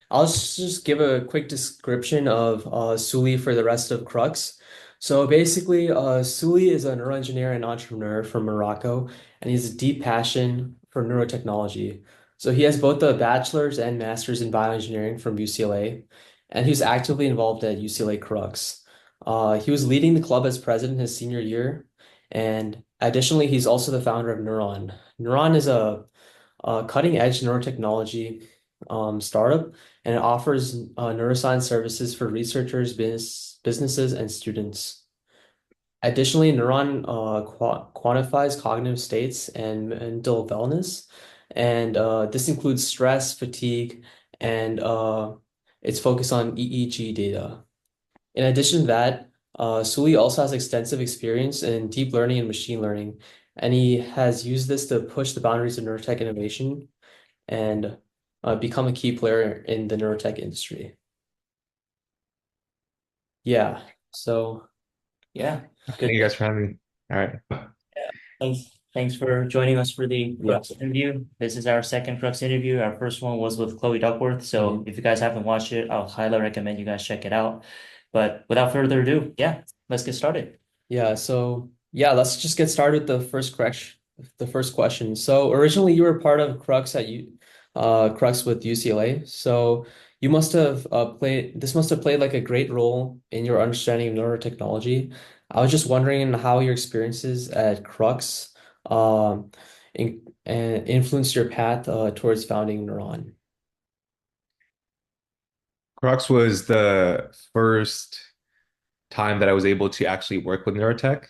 I'll just give a quick description of Souli for the rest of Crux. So basically, Souli is a neuroengineer and entrepreneur from Morocco, and he has a deep passion for neurotechnology. So he has both a bachelor's and master's in bioengineering from UCLA, and he was actively involved at UCLA Crux. He was leading the club as president his senior year, and additionally, he's also the founder of Neuron. Neuron is a cutting-edge neurotechnology startup, and it offers neuroscience services for researchers, businesses, and students. Additionally, Neuron quantifies cognitive states and mental wellness, and this includes stress, fatigue, and its focus on EEG data. In addition to that, Souli also has extensive experience in deep learning and machine learning, and he has used this to push the boundaries of neurotech innovation and become a key player in the neurotech industry. Yeah. So Yeah, Thank good. you guys for having me. All right. Thanks for joining us for the yeah. Crux interview. This is our second Crux interview. Our first one was with Chloe Duckworth. So Mhm. if you guys haven't watched it, I'll highly recommend you guys check it out. But without further ado, yeah, let's get started. Yeah. So yeah, let's just get started with the first question. So originally you were part of Crux with UCLA. So you must have this must have played like a great role in your understanding of neurotechnology. I was just wondering how your experiences at Crux influenced your path towards founding Neuron. Crux was the first time that I was able to actually work with neurotech.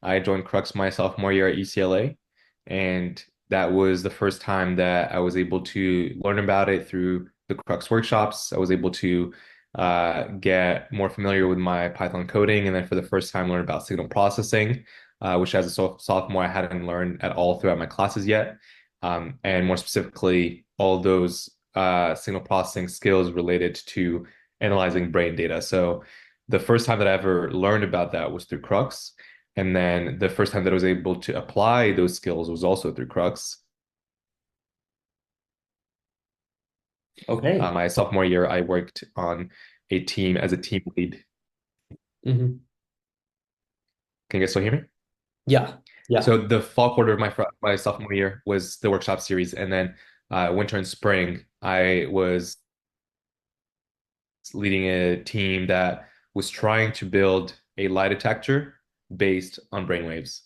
I joined Crux my sophomore year at UCLA, and that was the first time that I was able to learn about it through the Crux workshops. I was able to get more familiar with my Python coding, and then for the first time learn about signal processing, which as a sophomore I hadn't learned at all throughout my classes yet. And more specifically, all those signal processing skills related to analyzing brain data. So the first time that I ever learned about that was through Crux. And then the first time that I was able to apply those skills was also through Crux. Okay. My sophomore year, I worked on a team as a team lead. Hmm. Can you guys still hear me? Yeah. Yeah. So the fall quarter of my sophomore year was the workshop series, and then winter and spring, I was leading a team that was trying to build a lie detector based on brainwaves.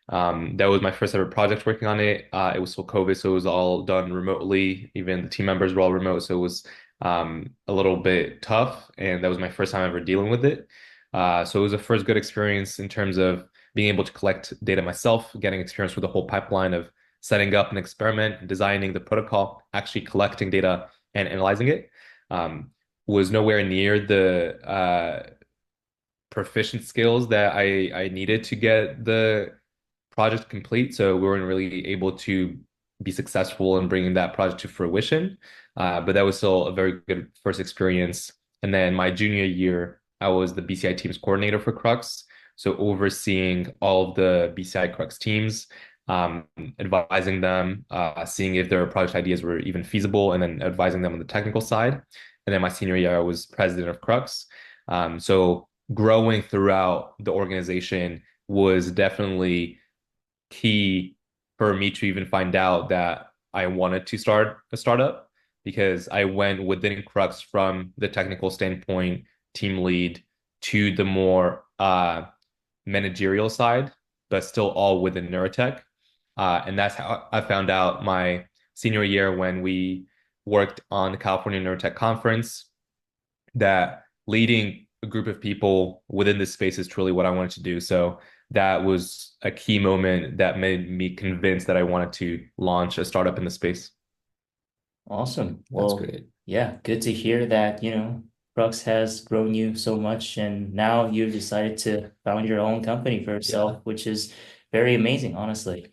That was my first ever project working on it. It was still COVID, so it was all done remotely. Even the team members were all remote, so it was a little bit tough. And that was my first time ever dealing with it. So it was a first good experience in terms of being able to collect data myself, getting experience with the whole pipeline of setting up an experiment, designing the protocol, actually collecting data and analyzing it. Was nowhere near the proficient skills that I needed to get the project complete. So we weren't really able to be successful in bringing that project to fruition. But that was still a very good first experience. And then my junior year, I was the BCI teams coordinator for Crux. So overseeing all of the BCI Crux teams, advising them, seeing if their project ideas were even feasible, and then advising them on the technical side. And then my senior year, I was president of Crux. So growing throughout the organization was definitely key for me to even find out that I wanted to start a startup because I went within Crux from the technical standpoint, team lead, to the more managerial side, but still all within neurotech. And that's how I found out my senior year when we worked on the California Neurotech Conference that leading a group of people within this space is truly what I wanted to do. So that was a key moment that made me convinced that I wanted to launch a startup in the space. Awesome. That's Well, great. yeah, good to hear that, Crux has grown you so much and now you've decided to found your own company for Yeah. yourself, which is very amazing, honestly.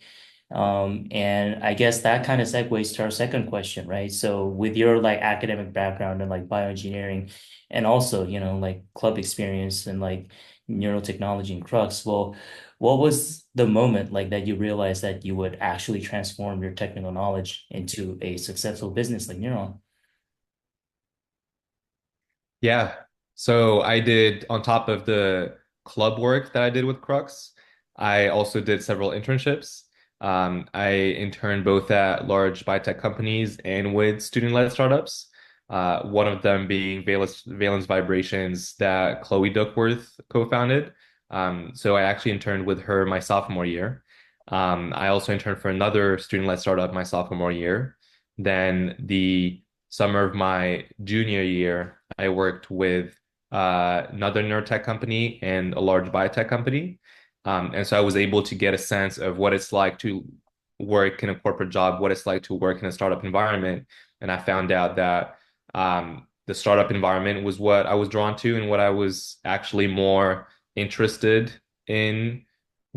And I guess that kind of segues to our second question, right? So with your like academic background and like bioengineering and also, like club experience and like neurotechnology and Crux, well, what was the moment like that you realized that you would actually transform your technical knowledge into a successful business like Neuron? Yeah. So I did, on top of the club work that I did with Crux, I also did several internships. I interned both at large biotech companies and with student-led startups. One of them being Valence Vibrations that Chloe Duckworth co-founded. So I actually interned with her my sophomore year. I also interned for another student-led startup my sophomore year. Then the summer of my junior year, I worked with another neurotech company and a large biotech company. And so I was able to get a sense of what it's like to work in a corporate job, what it's like to work in a startup environment. And I found out that the startup environment was what I was drawn to and what I was actually more interested in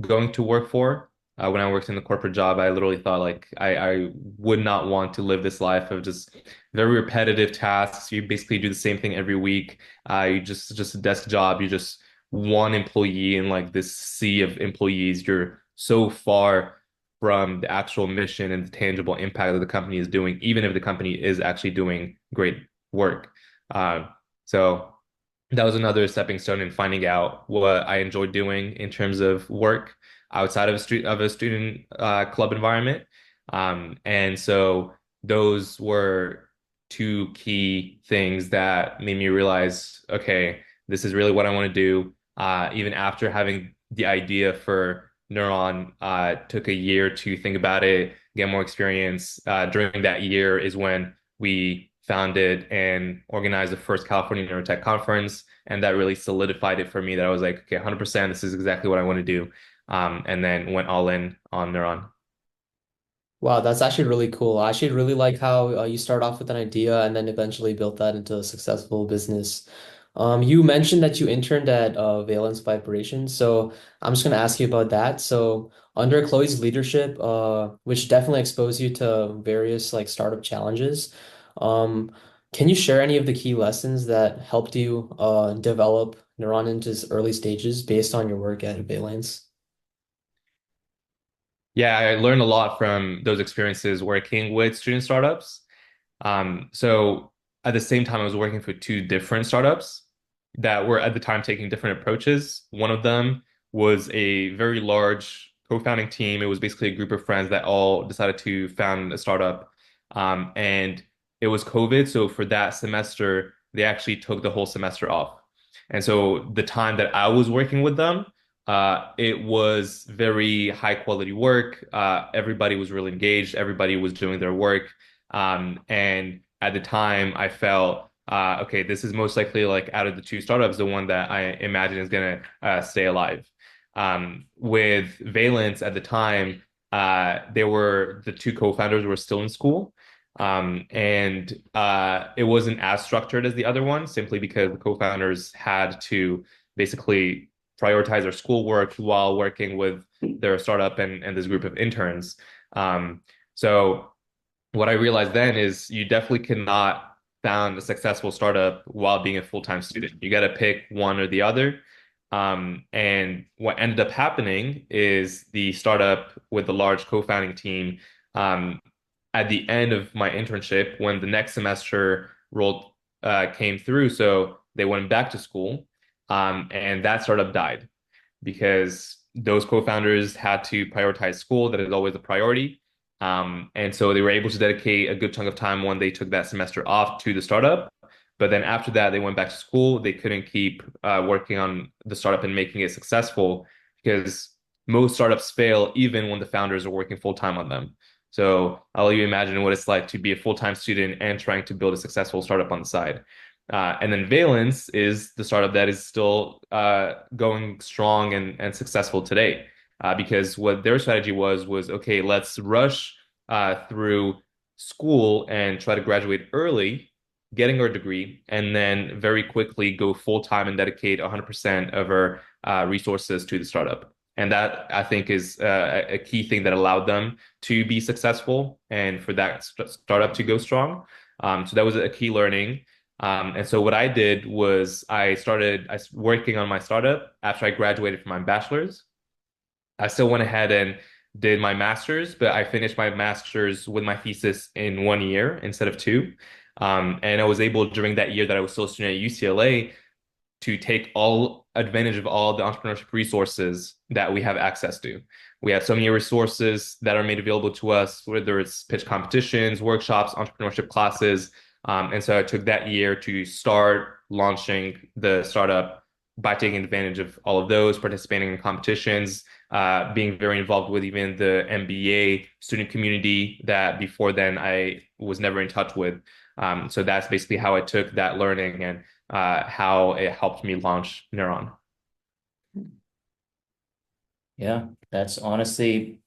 going to work for. When I worked in the corporate job, I literally thought like I would not want to live this life of just very repetitive tasks. You basically do the same thing every week. You just a desk job. You're just one employee in like this sea of employees. You're so far from the actual mission and the tangible impact that the company is doing, even if the company is actually doing great work. Uh, so that was another stepping stone in finding out what I enjoyed doing in terms of work outside of a student club environment. And so those were two key things that made me realize, okay, this is really what I want to do. Even after having the idea for Neuron, took a year to think about it, get more experience. During that year is when we founded and organized the first California Neurotech Conference, and that really solidified it for me that I was like, okay, 100%, this is exactly what I want to do. And then went all in on Neuron. Wow, that's actually really cool. I actually really like how you start off with an idea and then eventually built that into a successful business. You mentioned that you interned at Valence Vibrations, so I'm just going to ask you about that. So, under Chloe's leadership, which definitely exposed you to various like startup challenges, um, can you share any of the key lessons that helped you develop Neuron into its early stages based on your work at Valence? Yeah, I learned a lot from those experiences working with student startups. So at the same time, I was working for two different startups that were at the time taking different approaches. One of them was a very large co-founding team. It was basically a group of friends that all decided to found a startup. And it was COVID. So for that semester, they actually took the whole semester off. And so the time that I was working with them, it was very high quality work. Everybody was really engaged. Everybody was doing their work. And at the time, I felt, okay, this is most likely like out of the two startups, the one that I imagine is gonna stay alive. With Valence at the time, they were the two co-founders were still in school. And it wasn't as structured as the other one, simply because the co-founders had to basically prioritize their schoolwork while working with their startup and this group of interns. So what I realized then is you definitely cannot found a successful startup while being a full-time student. You got to pick one or the other. And what ended up happening is the startup with the large co-founding team, um, at the end of my internship, when the next semester rolled came through, so they went back to school, and that startup died because those co-founders had to prioritize school. That is always a priority. And so they were able to dedicate a good chunk of time when they took that semester off to the startup. But then after that, they went back to school. They couldn't keep working on the startup and making it successful because most startups fail even when the founders are working full time on them. So I'll let you imagine what it's like to be a full-time student and trying to build a successful startup on the side. And then Valence is the startup that is still going strong and successful today. Because what their strategy was okay, let's rush through school and try to graduate early, getting our degree, and then very quickly go full time and dedicate 100% of our resources to the startup. And that I think is a key thing that allowed them to be successful and for that startup to go strong. So that was a key learning. And so what I did was I working on my startup after I graduated from my bachelor's. I still went ahead and did my master's, but I finished my master's with my thesis in 1 year instead of two. And I was able during that year that I was still a student at UCLA to take all advantage of all the entrepreneurship resources that we have access to. We have so many resources that are made available to us, whether it's pitch competitions, workshops, entrepreneurship classes. And so I took that year to start launching the startup by taking advantage of all of those, participating in competitions, being very involved with even the MBA student community that before then I was never in touch with. So that's basically how I took that learning and how it helped me launch Neuron. Yeah, that's honestly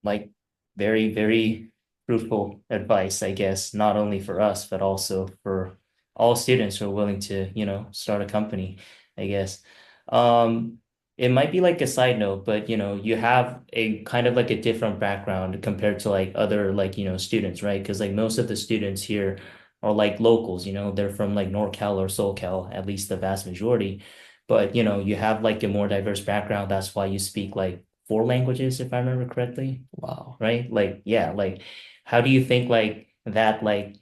like very, very fruitful advice, I guess, not only for us, but also for all students who are willing to, start a company, I guess. Um, it might be like a side note, but you have a kind of like a different background compared to like other like, students, right? Because like most of the students here are like locals, they're from like NorCal or SoCal, at least the vast majority. But you have like a more diverse background. That's why you speak like four languages, if I remember correctly, Wow. right? Like, yeah, like how do you think like that like,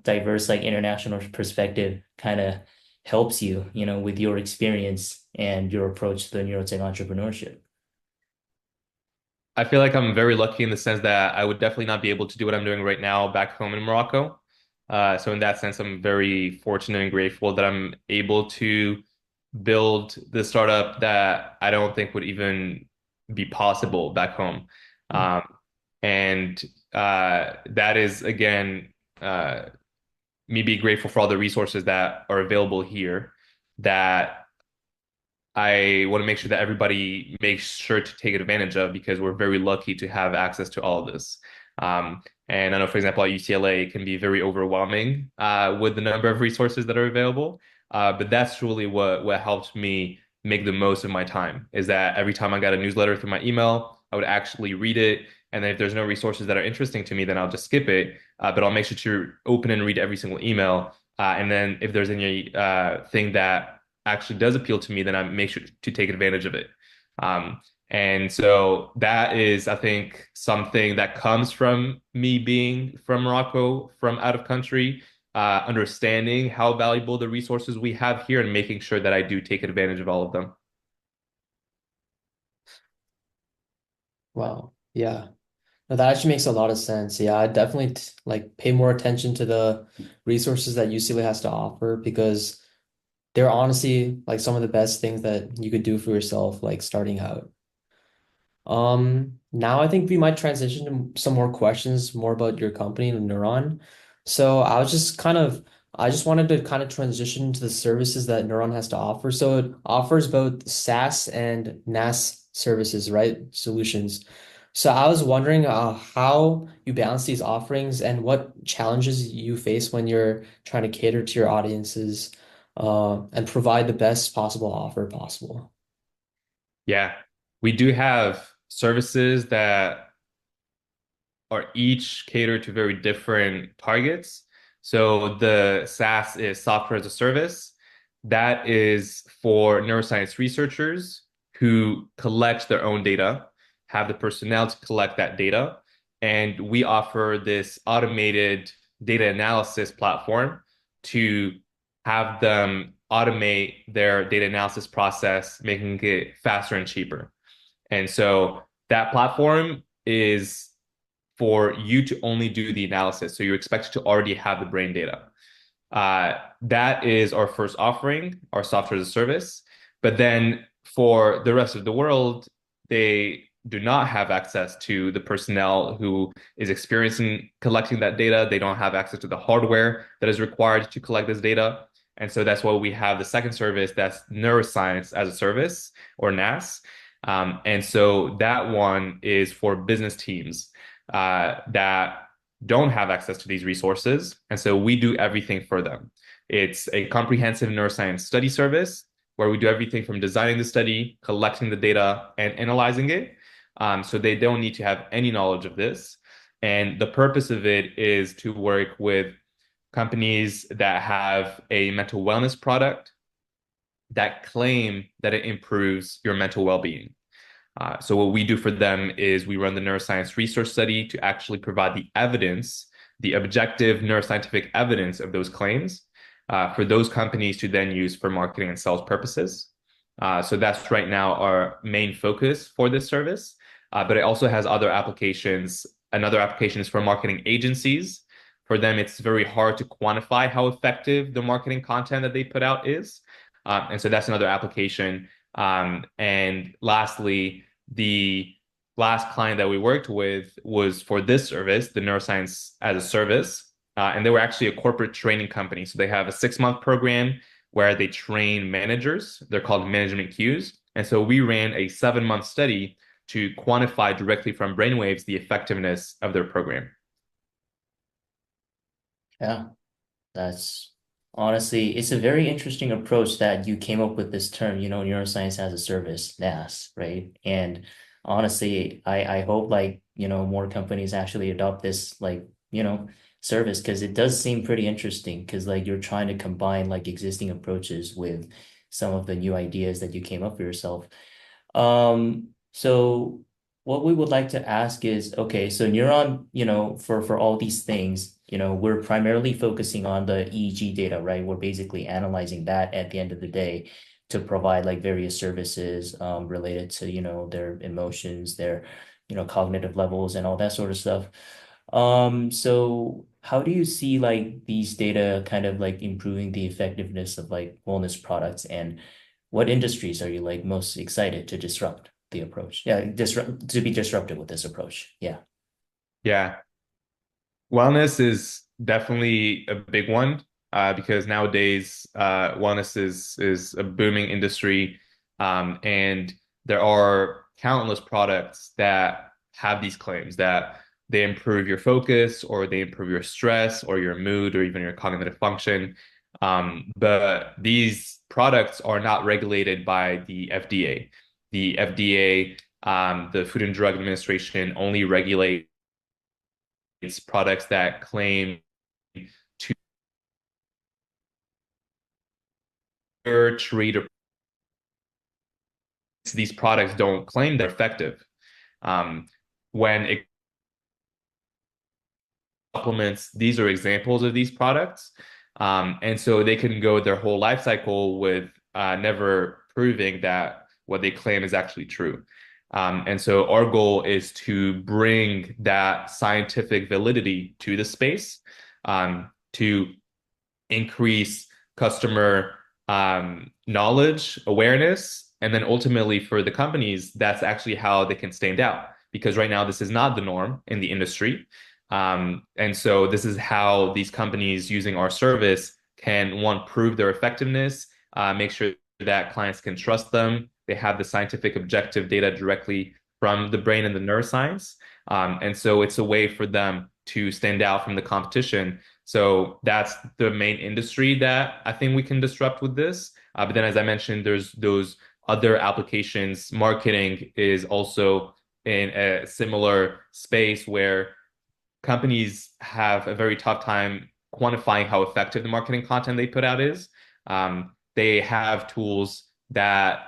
diverse like international perspective kind of helps you, with your experience and your approach to the neurotech entrepreneurship? I feel like I'm very lucky in the sense that I would definitely not be able to do what I'm doing right now back home in Morocco. So in that sense, I'm very fortunate and grateful that I'm able to build the startup that I don't think would even be possible back home. Um, and that is again me being grateful for all the resources that are available here that I want to make sure that everybody makes sure to take advantage of because we're very lucky to have access to all of this. And I know, for example, at UCLA, it can be very overwhelming with the number of resources that are available. But that's truly what helped me make the most of my time is that every time I got a newsletter through my email, I would actually read it. And then if there's no resources that are interesting to me, then I'll just skip it. But I'll make sure to open and read every single email. And then if there's any thing that actually does appeal to me, then I make sure to take advantage of it. And so that is, I think, something that comes from me being from Morocco, from out of country, understanding how valuable the resources we have here and making sure that I do take advantage of all of them. Wow. Yeah. No, that actually makes a lot of sense. Yeah, I definitely like pay more attention to the resources that UCLA has to offer because they're honestly like some of the best things that you could do for yourself, like starting out. Now I think we might transition to some more questions more about your company, Neuron. So I just wanted to kind of transition to the services that Neuron has to offer. So it offers both SaaS and NAS services, right? Solutions. So I was wondering how you balance these offerings and what challenges you face when you're trying to cater to your audiences, and provide the best possible offer possible. Yeah, we do have services that are each catered to very different targets. So the SaaS is software as a service. That is for neuroscience researchers who collect their own data, have the personnel to collect that data. And we offer this automated data analysis platform to have them automate their data analysis process, making it faster and cheaper. And so that platform is for you to only do the analysis. So you're expected to already have the brain data. That is our first offering, our software as a service. But then for the rest of the world, they do not have access to the personnel who is experiencing collecting that data. They don't have access to the hardware that is required to collect this data. And so that's why we have the second service that's neuroscience as a service or NAS. And so that one is for business teams that don't have access to these resources. And so we do everything for them. It's a comprehensive neuroscience study service where we do everything from designing the study, collecting the data, and analyzing it. So they don't need to have any knowledge of this. And the purpose of it is to work with companies that have a mental wellness product that claim that it improves your mental well-being. So what we do for them is we run the neuroscience research study to actually provide the evidence the objective neuroscientific evidence of those claims for those companies to then use for marketing and sales purposes. So that's right now our main focus for this service. But it also has other applications. Another application is for marketing agencies. For them, it's very hard to quantify how effective the marketing content that they put out is. And so that's another application. And lastly, the last client that we worked with was for this service, the neuroscience as a service. And they were actually a corporate training company. So they have a 6-month program where they train managers. They're called management queues. And so we ran a 7-month study to quantify directly from brainwaves the effectiveness of their program. Yeah, that's honestly, it's a very interesting approach that you came up with this term, neuroscience as a service, NAS, right? And honestly, I hope like, more companies actually adopt this like, service because it does seem pretty interesting because like you're trying to combine like existing approaches with some of the new ideas that you came up for yourself. So what we would like to ask is, okay, so Neuron, for all these things, we're primarily focusing on the EEG data, right? We're basically analyzing that at the end of the day to provide like various services related to, their emotions, their, cognitive levels and all that sort of stuff. So how do you see like these data kind of like improving the effectiveness of like wellness products and what industries are you like most excited to disrupt the approach? Yeah, to be disruptive with this approach. Yeah. Yeah, wellness is definitely a big one because nowadays wellness is a booming industry, and there are countless products that have these claims that they improve your focus or they improve your stress or your mood or even your cognitive function. But these products are not regulated by the FDA. The FDA, the Food and Drug Administration, only regulates products that claim to cure, treat, or these products don't claim they're effective. Um, when it supplements, these are examples of these products. And so they can go their whole life cycle with never proving that what they claim is actually true. And so our goal is to bring that scientific validity to the space, to increase customer knowledge, awareness, and then ultimately for the companies, that's actually how they can stand out. Because right now, this is not the norm in the industry. And so this is how these companies using our service can, one, prove their effectiveness, make sure that clients can trust them. They have the scientific objective data directly from the brain and the neuroscience. And so it's a way for them to stand out from the competition. So that's the main industry that I think we can disrupt with this. But then, as I mentioned, there's those other applications. Marketing is also in a similar space where companies have a very tough time quantifying how effective the marketing content they put out is. They have tools that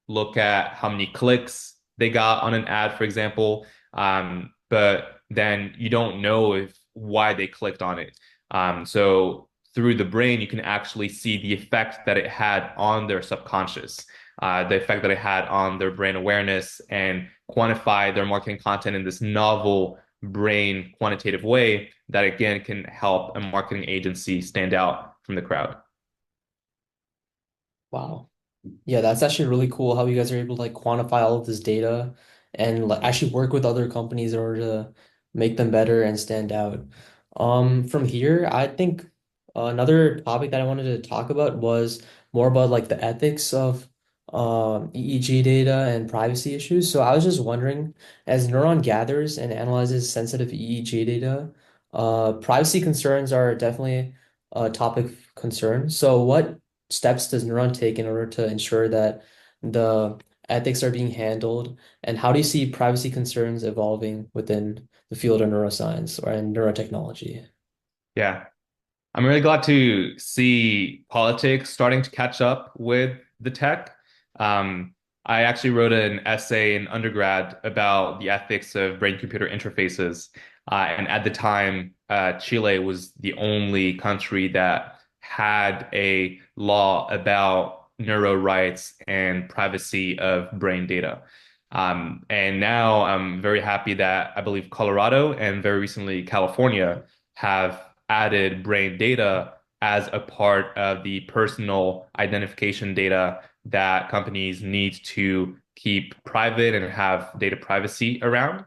look at how many clicks they got on an ad, for example, but then you don't know if why they clicked on it. So through the brain, you can actually see the effect that it had on their subconscious, the effect that it had on their brain awareness, and quantify their marketing content in this novel brain quantitative way that again can help a marketing agency stand out from the crowd. Wow. Yeah, that's actually really cool how you guys are able to like quantify all of this data and like actually work with other companies in order to make them better and stand out. From here, I think another topic that I wanted to talk about was more about like the ethics of EEG data and privacy issues. So I was just wondering, as Neuron gathers and analyzes sensitive EEG data, privacy concerns are definitely a topic of concern. So what steps does Neuron take in order to ensure that the ethics are being handled? And how do you see privacy concerns evolving within the field of neuroscience or and neurotechnology? Yeah, I'm really glad to see politics starting to catch up with the tech. I actually wrote an essay in undergrad about the ethics of brain-computer interfaces. And at the time, Chile was the only country that had a law about neuro rights and privacy of brain data. And now I'm very happy that I believe Colorado and very recently California have added brain data as a part of the personal identification data that companies need to keep private and have data privacy around.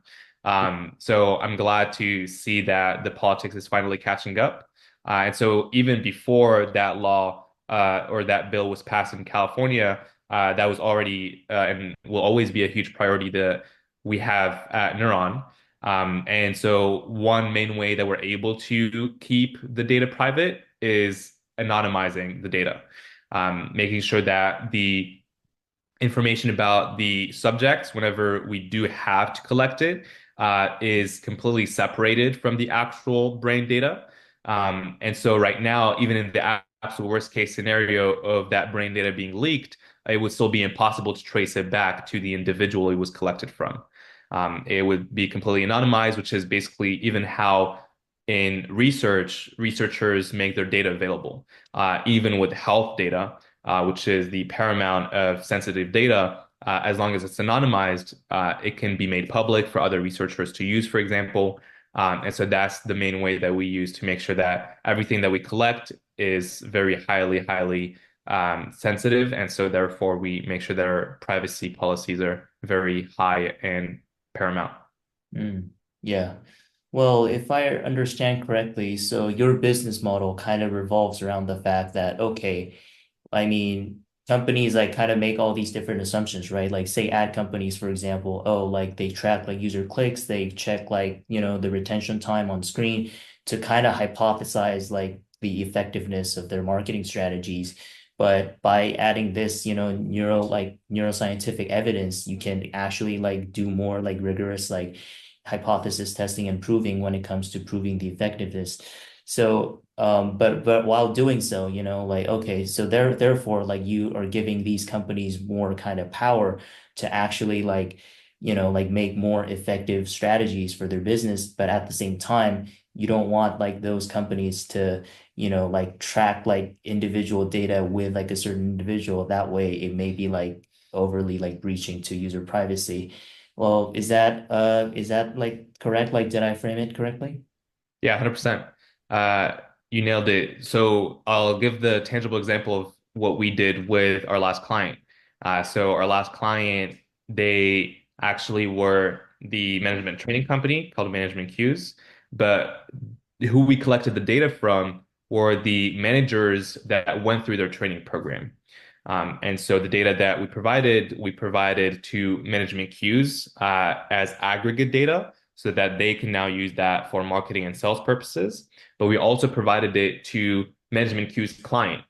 So I'm glad to see that the politics is finally catching up. And so even before that law or that bill was passed in California, that was already and will always be a huge priority that we have at Neuron. And so one main way that we're able to keep the data private is anonymizing the data, making sure that the information about the subjects, whenever we do have to collect it, is completely separated from the actual brain data. And so right now, even in the absolute worst case scenario of that brain data being leaked, it would still be impossible to trace it back to the individual it was collected from. It would be completely anonymized, which is basically even how in research, researchers make their data available, even with health data, which is the paramount of sensitive data. As long as it's anonymized, it can be made public for other researchers to use, for example. And so that's the main way that we use to make sure that everything that we collect is very highly sensitive. And so therefore, we make sure that our privacy policies are very high and paramount. Mm, yeah. Well, if I understand correctly, so your business model kind of revolves around the fact that, okay, I mean, companies like kind of make all these different assumptions, right? Like say ad companies, for example, oh, like they track like user clicks, they check like, the retention time on screen to kind of hypothesize like the effectiveness of their marketing strategies. But by adding this, neuroscientific evidence, you can actually like do more like rigorous like hypothesis testing and proving when it comes to proving the effectiveness. So, but while doing so, like okay, so therefore, like you are giving these companies more kind of power to actually like, like make more effective strategies for their business, but at the same time, you don't want like those companies to, like track like individual data with like a certain individual. That way, it may be like overly like breaching to user privacy. Well, is that like correct? Like, did I frame it correctly? Yeah, 100%. Uh, you nailed it. So I'll give the tangible example of what we did with our last client. So our last client, they actually were the management training company called Management Qs, but who we collected the data from were the managers that went through their training program. And so the data that we provided to management Qs as aggregate data so that they can now use that for marketing and sales purposes. But we also provided it to management Q's client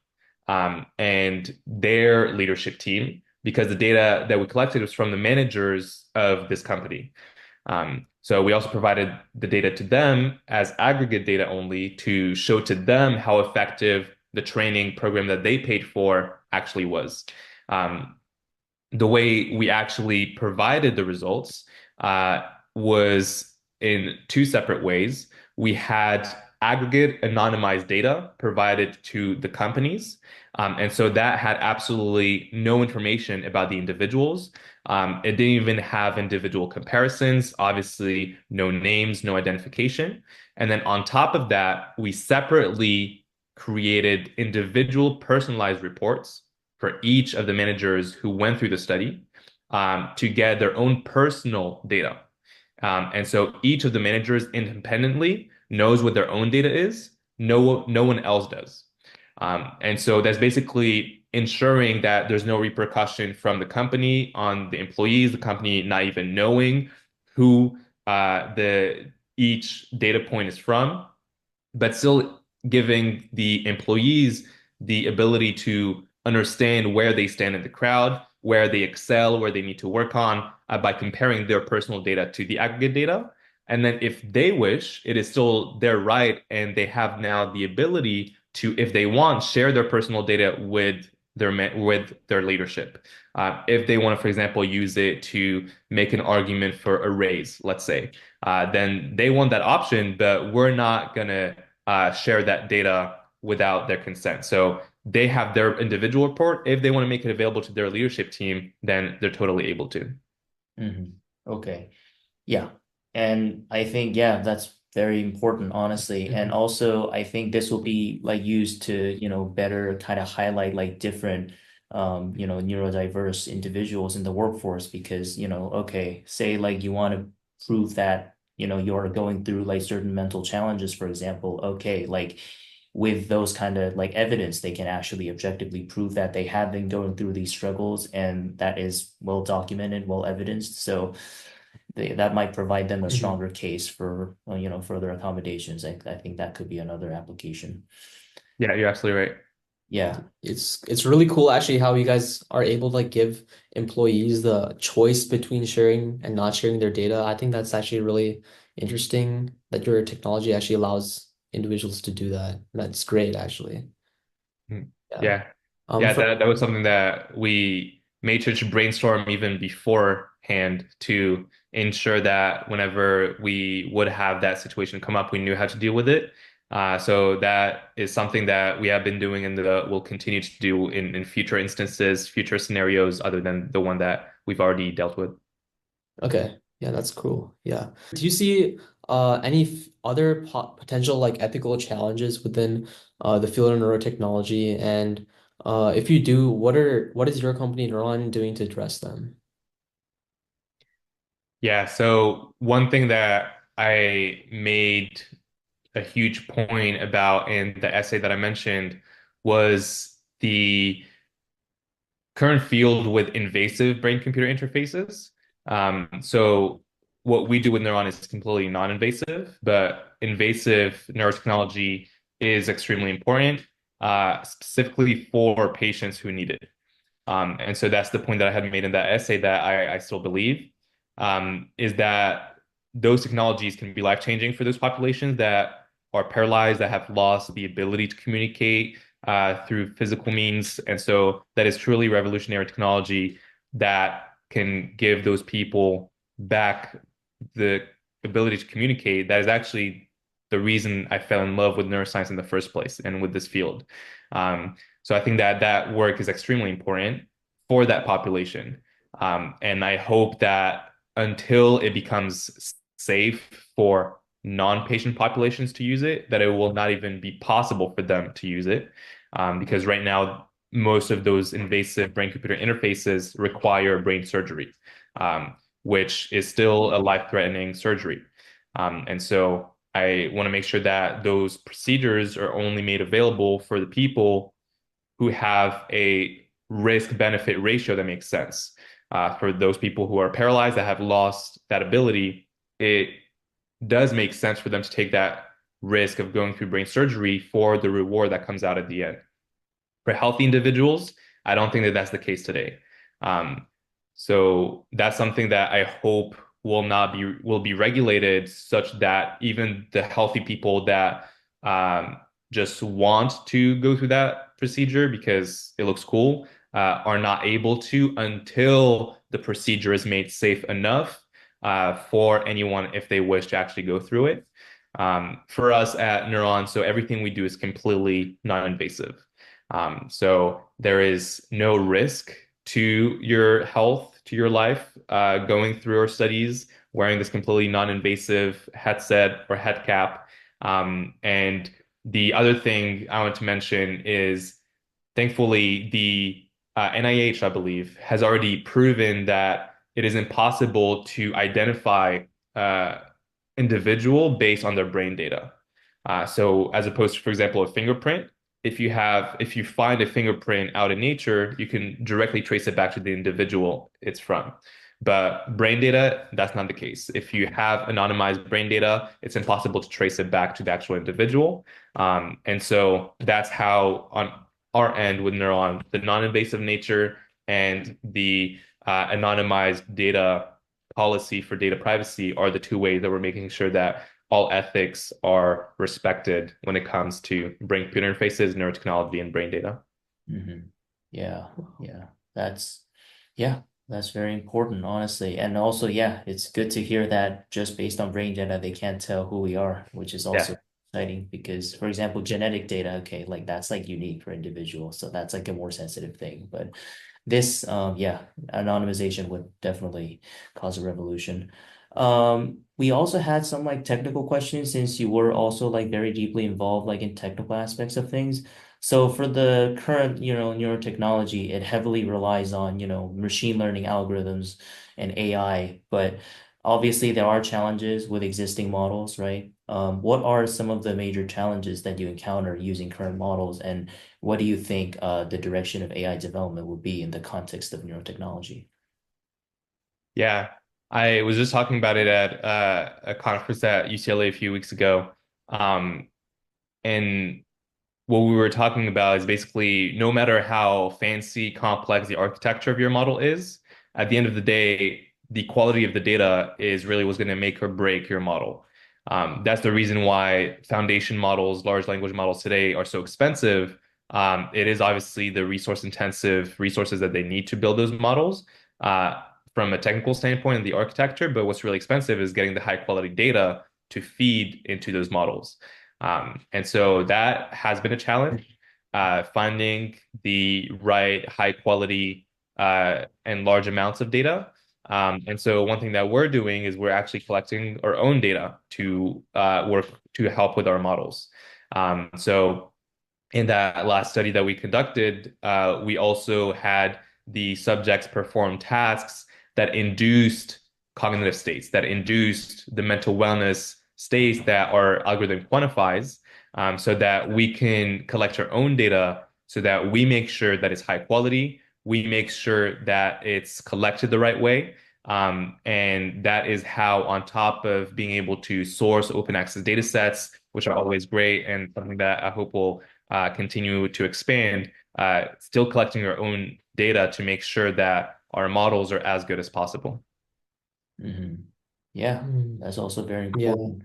and their leadership team because the data that we collected was from the managers of this company. So we also provided the data to them as aggregate data only to show to them how effective the training program that they paid for actually was. Um, the way we actually provided the results was in two separate ways. We had aggregate anonymized data provided to the companies. And so that had absolutely no information about the individuals. It didn't even have individual comparisons, obviously, no names, no identification. And then on top of that, we separately created individual personalized reports for each of the managers who went through the study to get their own personal data. And so each of the managers independently knows what their own data is. No one else does. And so that's basically ensuring that there's no repercussion from the company on the employees, the company not even knowing who the each data point is from, but still giving the employees the ability to understand where they stand in the crowd, where they excel, where they need to work on by comparing their personal data to the aggregate data. And then if they wish, it is still their right, and they have now the ability to, if they want, share their personal data with with their leadership. If they want to, for example, use it to make an argument for a raise, let's say, then they want that option, but we're not gonna share that data without their consent. So they have their individual report. If they want to make it available to their leadership team, then they're totally able to. Okay. Yeah. And I think, yeah, that's very important, honestly. And Mhm. also, I think this will be like used to, better kind of highlight like different, neurodiverse individuals in the workforce because, okay, say like you want to prove that, you're going through like certain mental challenges, for example. Okay, like with those kind of like evidence, they can actually objectively prove that they have been going through these struggles and that is well documented, well evidenced. So, that might provide them a Mhm. stronger case for further accommodations. I think that could be another application. Yeah, you're absolutely right. Yeah. It's really cool actually how you guys are able to like give employees the choice between sharing and not sharing their data. I think that's actually really interesting that your technology actually allows individuals to do that. That's great actually. Mm. Yeah. Yeah. Yeah, For that was something that we made sure to brainstorm even beforehand to ensure that whenever we would have that situation come up, we knew how to deal with it. So that is something that we have been doing and will continue to do in future instances, future scenarios, other than the one that we've already dealt with. Okay. Yeah, that's cool. Yeah. Do you see any other potential like ethical challenges within the field of neurotechnology? And if you do, what is your company Neuron doing to address them? Yeah, so one thing that I made a huge point about in the essay that I mentioned was the current field with invasive brain-computer interfaces. So what we do with Neuron is completely non-invasive, but invasive neurotechnology is extremely important, specifically for patients who need it. And so that's the point that I had made in that essay that I still believe, is that those technologies can be life-changing for those populations that are paralyzed, that have lost the ability to communicate through physical means. And so that is truly revolutionary technology that can give those people back the ability to communicate. That is actually the reason I fell in love with neuroscience in the first place and with this field. So I think that that work is extremely important for that population. And I hope that until it becomes safe for non-patient populations to use it, that it will not even be possible for them to use it. Because right now, most of those invasive brain-computer interfaces require brain surgery, which is still a life-threatening surgery. And so I want to make sure that those procedures are only made available for the people who have a risk benefit ratio that makes sense. For those people who are paralyzed that have lost that ability, it does make sense for them to take that risk of going through brain surgery for the reward that comes out at the end. For healthy individuals, I don't think that that's the case today. Um, so that's something that I hope will be regulated such that even the healthy people that just want to go through that procedure because it looks cool are not able to until the procedure is made safe enough for anyone if they wish to actually go through it. For us at Neuron, so everything we do is completely non-invasive. So there is no risk to your health, to your life, going through our studies, wearing this completely non-invasive headset or head cap. And the other thing I want to mention is, thankfully, the NIH, I believe, has already proven that it is impossible to identify uh, individual based on their brain data. So as opposed to, for example, a fingerprint, if you find a fingerprint out in nature, you can directly trace it back to the individual it's from. But brain data, that's not the case. If you have anonymized brain data, it's impossible to trace it back to the actual individual. And so that's how on our end with Neuron, the non-invasive nature and the anonymized data policy for data privacy are the two ways that we're making sure that all ethics are respected when it comes to brain computer interfaces, neurotechnology, and brain data. Hmm. Yeah, yeah. Yeah, that's very important, honestly. And also, yeah, it's good to hear that just based on brain data, they can't tell who we are, which is also Yeah. exciting because, for example, genetic data, okay, like that's like unique for individuals. So that's like a more sensitive thing. But this, yeah, anonymization would definitely cause a revolution. We also had some like technical questions since you were also like very deeply involved like in technical aspects of things. So for the current, neurotechnology, it heavily relies on, machine learning algorithms and AI, but obviously there are challenges with existing models, right? What are some of the major challenges that you encounter using current models, and what do you think the direction of AI development would be in the context of neurotechnology? Yeah. I was just talking about it at a conference at UCLA a few weeks ago. Um, and what we were talking about is basically no matter how fancy, complex the architecture of your model is, at the end of the day, the quality of the data is really what's going to make or break your model. That's the reason why foundation models, large language models today are so expensive. It is obviously the resource intensive resources that they need to build those models uh, from a technical standpoint and the architecture. But what's really expensive is getting the high quality data to feed into those models. And so that has been a challenge, finding the right high quality and large amounts of data. And so one thing that we're doing is we're actually collecting our own data to work to help with our models. So in that last study that we conducted, we also had the subjects perform tasks that induced cognitive states, that induced the mental wellness states that our algorithm quantifies, so that we can collect our own data so that we make sure that it's high quality, we make sure that it's collected the right way. And that is how, on top of being able to source open access data sets, which are always great and something that I hope will continue to expand, still collecting our own data to make sure that our models are as good as possible. Hmm. Yeah, Mm. that's also very Yeah. important.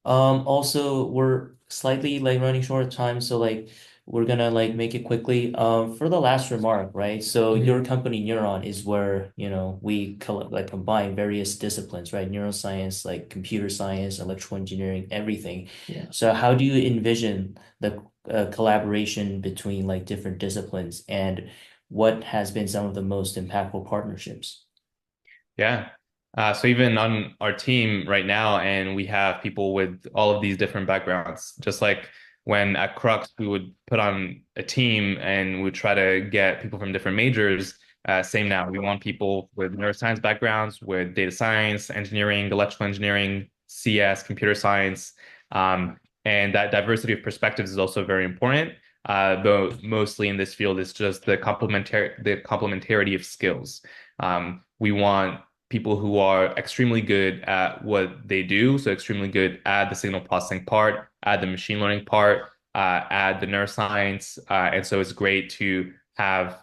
Also, we're slightly like running short of time, so like we're gonna like make it quickly. For the last remark, right? So Mhm. your company Neuron is where, we like combine various disciplines, right? Neuroscience, like computer science, electrical engineering, everything. Yeah. So how do you envision the collaboration between like different disciplines, and what has been some of the most impactful partnerships? Yeah. So even on our team right now, and we have people with all of these different backgrounds, just like when at Crux, we would put on a team and we would try to get people from different majors. Same now. We want people with neuroscience backgrounds, with data science, engineering, electrical engineering, CS, computer science. And that diversity of perspectives is also very important. Though mostly in this field, it's just the complementarity of skills. We want people who are extremely good at what they do, so extremely good at the signal processing part, at the machine learning part, at the neuroscience. And so it's great to have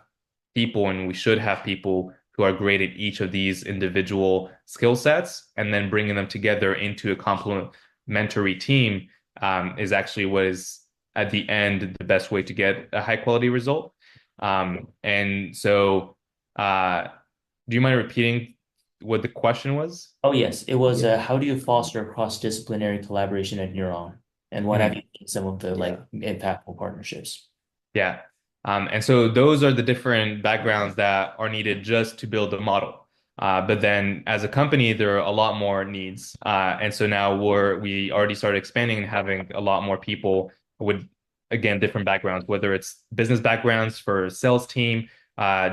people, and we should have people who are great at each of these individual skill sets, and then bringing them together into a complementary team is actually what is at the end the best way to get a high quality result. And so, do you mind repeating what the question was? Oh yes, it was Yeah. how do you foster cross-disciplinary collaboration at Neuron? And what have Mhm. you seen some of the Yeah. like impactful partnerships? Yeah. And so those are the different backgrounds that are needed just to build the model. But then as a company, there are a lot more needs. And so now we already started expanding and having a lot more people with, again, different backgrounds, whether it's business backgrounds for sales team,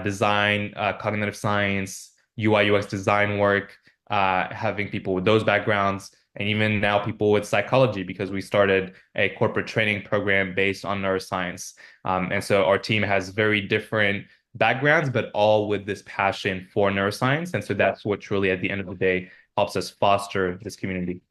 design, cognitive science, UI, UX design work, having people with those backgrounds, and even now people with psychology because we started a corporate training program based on neuroscience. And so our team has very different backgrounds, but all with this passion for neuroscience. And so that's what truly, at the end of the day, helps us foster this community.